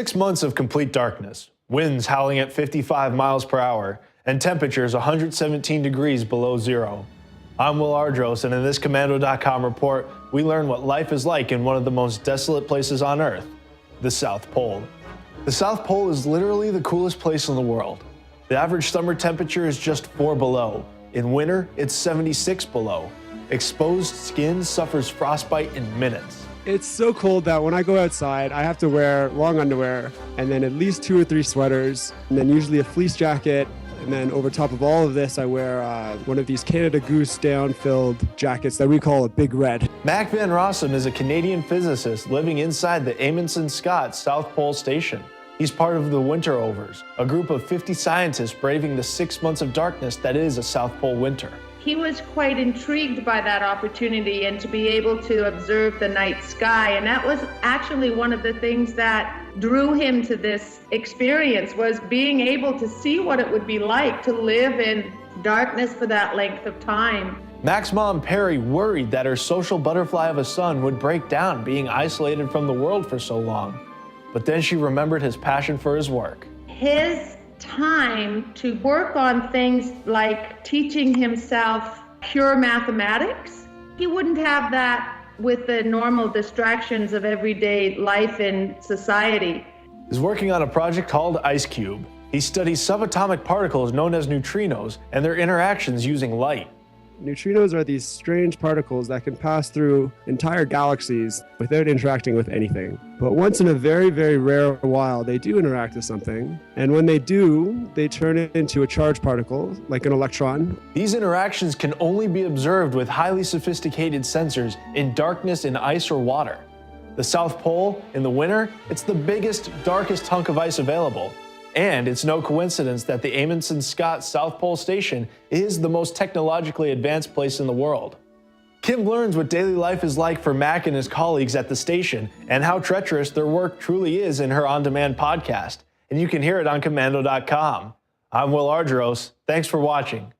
6 months of complete darkness, winds howling at 55 miles per hour, and temperatures 117 degrees below zero. I'm Will Ardros, and in this Commando.com report, we learn what life is like in one of the most desolate places on Earth, the South Pole. The South Pole is literally the coolest place in the world. The average summer temperature is just 4 below. In winter, it's 76 below. Exposed skin suffers frostbite in minutes. It's so cold that when I go outside, I have to wear long underwear and then at least 2 or 3 sweaters, and then usually a fleece jacket. And then over top of all of this, I wear one of these Canada Goose down-filled jackets that we call a Big Red. Mac Van Rossum is a Canadian physicist living inside the Amundsen Scott South Pole Station. He's part of the Winterovers, a group of 50 scientists braving the 6 months of darkness that is a South Pole winter. He was quite intrigued by that opportunity and to be able to observe the night sky. And that was actually one of the things that drew him to this experience, was being able to see what it would be like to live in darkness for that length of time. Mac's mom, Perry, worried that her social butterfly of a son would break down being isolated from the world for so long. But then she remembered his passion for his work. His time to work on things like teaching himself pure mathematics. He wouldn't have that with the normal distractions of everyday life in society. He's working on a project called IceCube. He studies subatomic particles known as neutrinos and their interactions using light. Neutrinos are these strange particles that can pass through entire galaxies without interacting with anything. But once in a very, very rare while, they do interact with something. And when they do, they turn it into a charged particle, like an electron. These interactions can only be observed with highly sophisticated sensors in darkness in ice or water. The South Pole, in the winter, it's the biggest, darkest hunk of ice available. And it's no coincidence that the Amundsen Scott South Pole Station is the most technologically advanced place in the world. Kim learns what daily life is like for Mac and his colleagues at the station and how treacherous their work truly is in her on-demand podcast. And you can hear it on Commando.com. I'm Will Ardros. Thanks for watching.